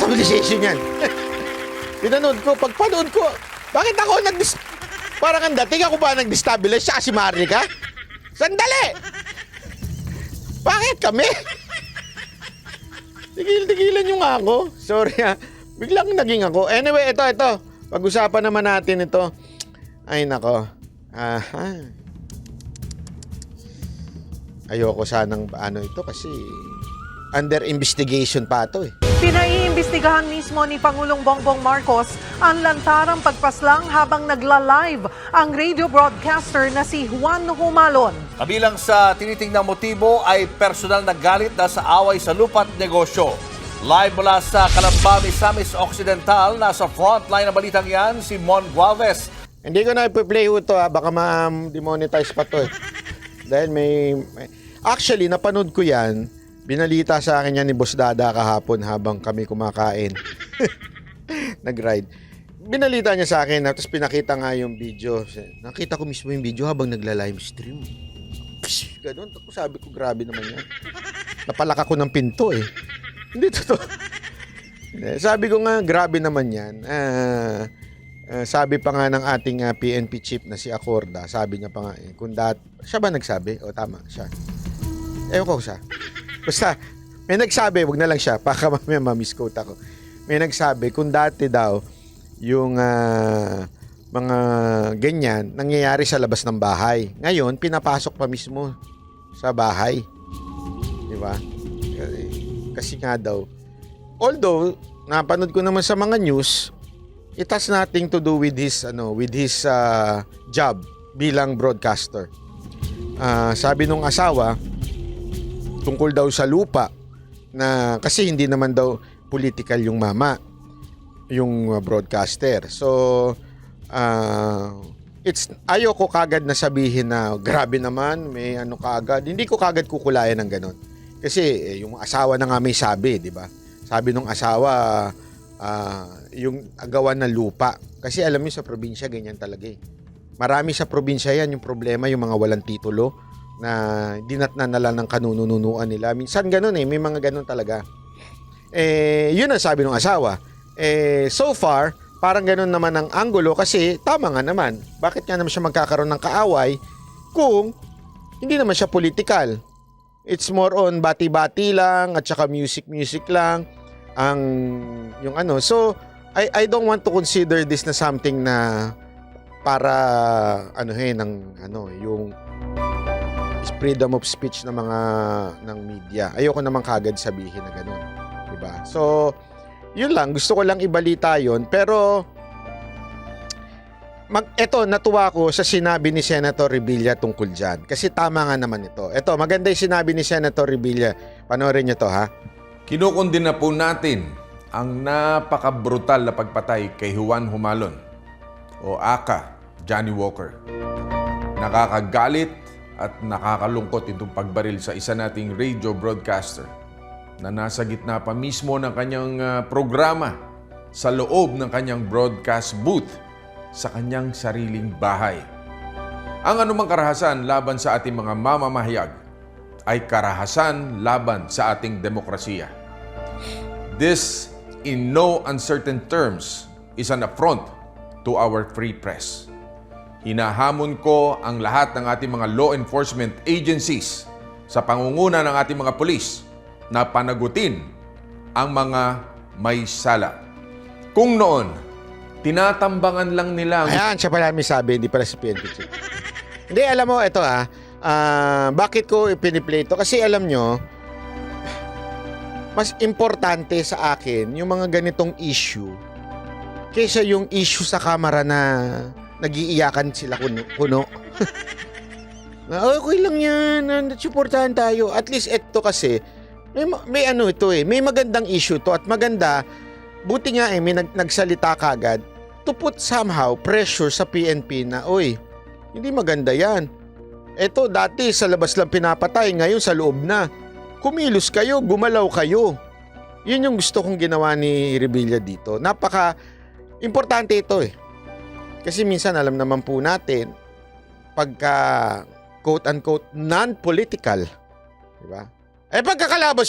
stabilization yan. Pinanood ko, pagpanood ko, bakit ako parang ang dating ako ba nag-destabilize siya si Marica? Sandali! Bakit kami? Tigil-tigilan nyo nga ako. Sorry ha. Biglang naging ako. Anyway, ito. Pag-usapan naman natin ito. Ay, nako. Ayoko sanang ito kasi under investigation pa ito eh. Pinaiimbestigahan mismo ni Pangulong Bongbong Marcos ang lantarang pagpaslang habang nagla-live ang radio broadcaster na si Juan Humalon. Kabilang sa tinitingnang motibo ay personal na galit na sa away sa lupa't negosyo. Live mula sa Calamba, Misamis Occidental, nasa frontline ng balitang yan, si Mon Gualvez. Hindi ko na ipi-play ito baka ma-demonetize pa to eh. Dahil actually, napanood ko yan. Binalita sa akin yan ni Boss Dada kahapon habang kami kumakain. Nag-ride. Binalita niya sa akin, tapos pinakita nga yung video. Nakita ko mismo yung video habang nagla-live stream. Psh, ganun. Tapos sabi ko, grabe naman yan. Napalak ako ng pinto eh. Hindi totoo. Sabi ko nga, grabe naman yan. Sabi pa nga ng ating PNP chief na si Acorda, sabi niya pa nga, siya ba nagsabi? O tama, siya. Ewan ko siya. Basta, may nagsabi, wag na lang siya, baka mamaya ma-misquote ako. May nagsabi, kung dati daw, yung mga ganyan, nangyayari sa labas ng bahay. Ngayon, pinapasok pa mismo sa bahay. Di ba? Kasi nga daw, although, napanood ko naman sa mga news, it has nothing to do with his job bilang broadcaster. Sabi nung asawa, tungkol daw sa lupa na kasi hindi naman daw political yung mama, yung broadcaster. So, ayoko kagad na sabihin na grabe naman, may kagad. Hindi ko kagad kukulayan ng ganun. Kasi yung asawa na nga may sabi, di ba? Sabi nung asawa, yung agawan ng lupa. Kasi alam niyo sa probinsya, ganyan talaga eh. Marami sa probinsya yan, yung problema, yung mga walang titulo na dinatnanala ng kanununuan nila. Minsan ganun eh, may mga ganun talaga. Yun ang sabi ng asawa. So far, parang ganun naman ang anggulo kasi tama nga naman. Bakit nga naman siya magkakaroon ng kaaway kung hindi naman siya political? It's more on bati-bati lang at saka music lang ang yung So, I don't want to consider this na something na para yung freedom of speech ng ng media. Ayoko naman kagad sabihin na gano'n, 'di ba? So, yun lang, gusto ko lang ibalita 'yon, pero natuwa ko sa sinabi ni Senator Revilla tungkol diyan. Kasi tama nga naman ito. Ito, maganda 'yung sinabi ni Senator Revilla. Panoorin niyo 'to, ha. Kinukundina po natin ang napaka-brutal na pagpatay kay Juan Humalon o aka Johnny Walker. Nakakagalit at nakakalungkot itong pagbaril sa isa nating radio broadcaster na nasa gitna pa mismo ng kanyang programa sa loob ng kanyang broadcast booth sa kanyang sariling bahay. Ang anumang karahasan laban sa ating mga mamamahayag ay karahasan laban sa ating demokrasiya. This, in no uncertain terms, is an affront to our free press. Hinahamon ko ang lahat ng ating mga law enforcement agencies sa pangunguna ng ating mga pulis na panagutin ang mga may sala. Kung noon, tinatambangan lang nila... Ayan, siya pala may sabi, hindi pala si PNP. Hindi, alam mo, ito bakit ko ipiniplay ito? Kasi alam nyo, mas importante sa akin yung mga ganitong issue kaysa yung issue sa kamera na nag-iiyakan sila kuno. Okay lang yan, supportahan tayo. At least ito kasi, may may magandang issue to at maganda, buti nga may nagsalita kagad to put somehow pressure sa PNP na, hindi maganda yan. Ito dati sa labas lang pinapatay, ngayon sa loob na. Kumilos kayo, gumalaw kayo. Yun yung gusto kong ginawa ni Revilla dito. Importante ito eh. Kasi minsan alam naman po natin, pagka quote-unquote non-political, di ba? Pagkakalabo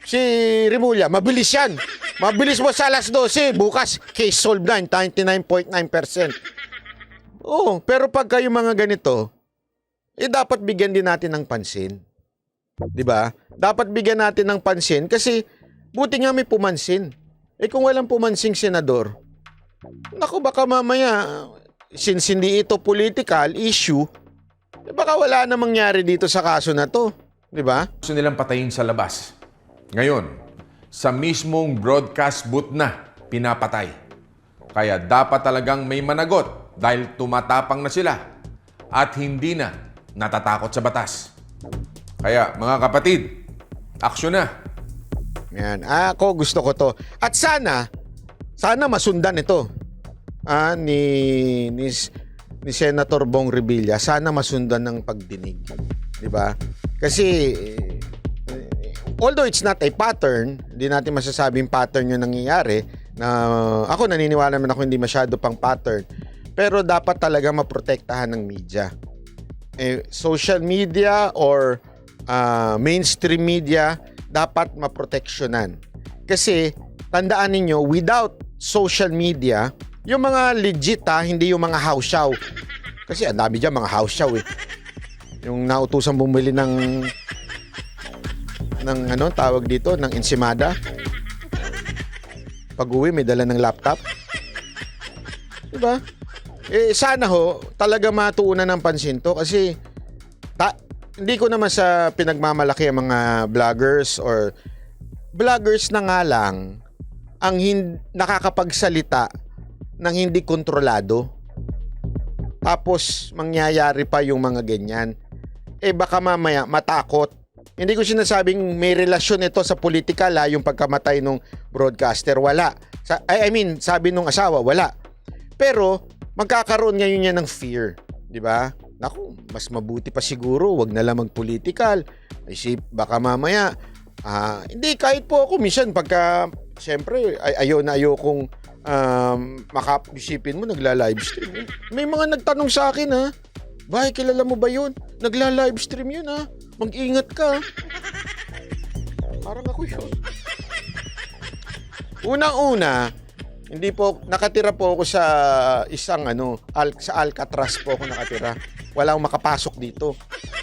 Si Rimulya, mabilis yan. Mabilis mo sa alas 12, bukas, case solved na, 99.9%. Oo, pero pagka yung mga ganito, dapat bigyan din natin ng pansin. 'Di ba? Dapat bigyan natin ng pansin kasi buti nga may pumansin. Kung walang pumansing senador, naku, baka mamaya, since hindi ito political issue, baka wala na mangyari dito sa kaso na to. 'Di ba? Gusto nilang patayin sa labas. Ngayon, sa mismong broadcast booth na pinapatay. Kaya dapat talagang may managot dahil tumatapang na sila at hindi na natatakot sa batas. Kaya mga kapatid, aksyon na. Yan. Ako gusto ko to. At sana masundan ito. Ni Senator Bong Revilla, sana masundan ng pagdinig. 'Di ba? Kasi although it's not a pattern, hindi natin masasabing pattern yung nangyayari, na ako naniniwala naman ako hindi masyado pang pattern, pero dapat talaga maprotektahan ng media. Social media or mainstream media dapat maproteksyonan. Kasi tandaan ninyo, without social media, yung mga legit hindi yung mga house show. Kasi ang dami dyan mga house show Yung nautusan bumili ng tawag dito, ng ensimada. Pag-uwi may dala ng laptop. Diba? Sana talaga matuunan ng pansin to kasi hindi ko naman sa pinagmamalaki ang mga vloggers or vloggers na nga lang ang nakakapagsalita ng hindi kontrolado. Tapos mangyayari pa yung mga ganyan. Baka mamaya matakot. Hindi ko sinasabing may relasyon ito sa political yung pagkamatay ng broadcaster. Wala. Sabi nung asawa, wala. Pero magkakaroon ngayon niya ng fear, 'di ba? Naku, mas mabuti pa siguro wag na lang mag-political. Baka mamaya hindi, kahit po ako minsan pagka siyempre ayaw kong makapag-isipin mo nagla-livestream. May mga nagtanong sa akin "Bahay, kilala mo ba 'yun? Nagla-livestream 'yun Mag-ingat ka." Parang ako 'yun. Unang-una, hindi po, nakatira po ako sa isang sa Alcatraz po ako nakatira. Wala akong makapasok dito.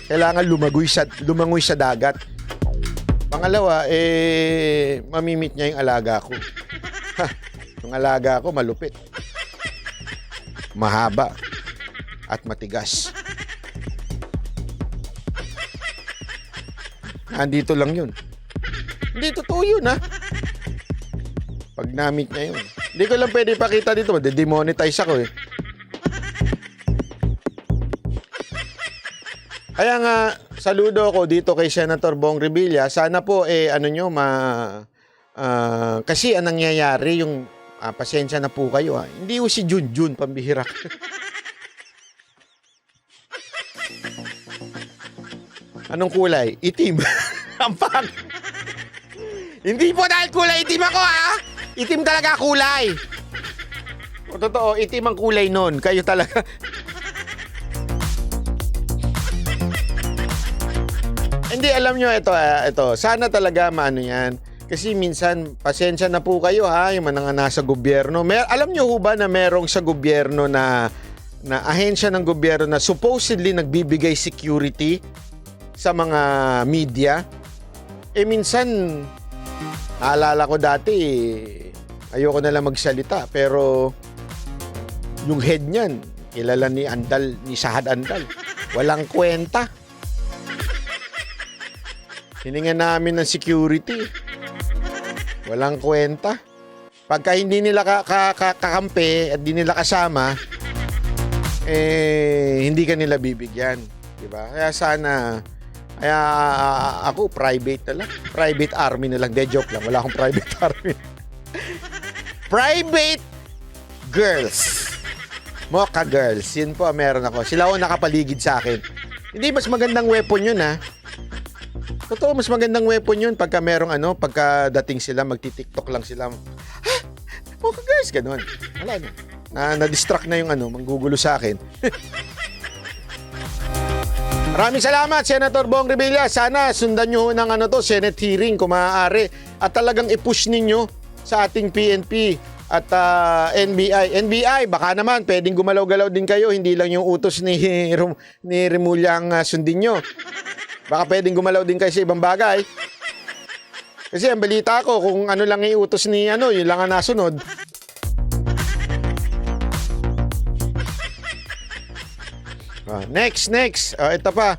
Kailangan lumangoy sa dagat. Pangalawa, mamimit niya yung alaga ko. Yung alaga ko malupit. Mahaba at matigas. Nandito lang yun. Hindi totoo yun Pag na-meet niya yun. Hindi ko lang pwede ipakita dito. De-demonetize ako Kaya nga, saludo ako dito kay Senator Bong Revilla. Sana po, kasi ang nangyayari, yung pasensya na po kayo. Hindi ko si Junjun, pambihira. Anong kulay? Itim. Ampang. Hindi po dahil kulay itim ako Itim talaga kulay. Totoo, itim ang kulay nun. Kayo talaga. Hindi, alam nyo, ito. Sana talaga maano yan. Kasi minsan, pasensya na po kayo yung mga nasa gobyerno. Alam nyo ba na merong sa gobyerno na ahensya ng gobyerno na supposedly nagbibigay security sa mga media? Minsan, naalala ko dati, ayoko na lang magsalita, pero yung head niyan, kilala ni Sahad Andal. Walang kwenta. Hiningan namin ng security. Walang kwenta. Pagka hindi nila kakampi at hindi nila kasama, hindi ka nila bibigyan. Diba? Kaya sana, ako private na lang. Private army na lang. De, joke lang. Wala akong private army. Private girls. Mocha girls. Yun po, meron ako. Sila ako nakapaligid sa akin. Hindi, mas magandang weapon yun Totoo, mas magandang weapon yun pagka merong pagka dating sila, magti-TikTok lang sila. Mocha girls, ganun. Wala na. Na-distract na yung manggugulo sa akin. Maraming salamat, Senator Bong Revilla. Sana sundan nyo ng Senate hearing kung maaari. At talagang i-push ninyo sa ating PNP at NBI. NBI, baka naman pwedeng gumalaw-galaw din kayo. Hindi lang yung utos ni Remulla ang sundin nyo. Baka pwedeng gumalaw din kayo sa ibang bagay. Kasi ang balita ko, kung ano lang yung utos ni yun lang ang nasunod. Next. Ito pa.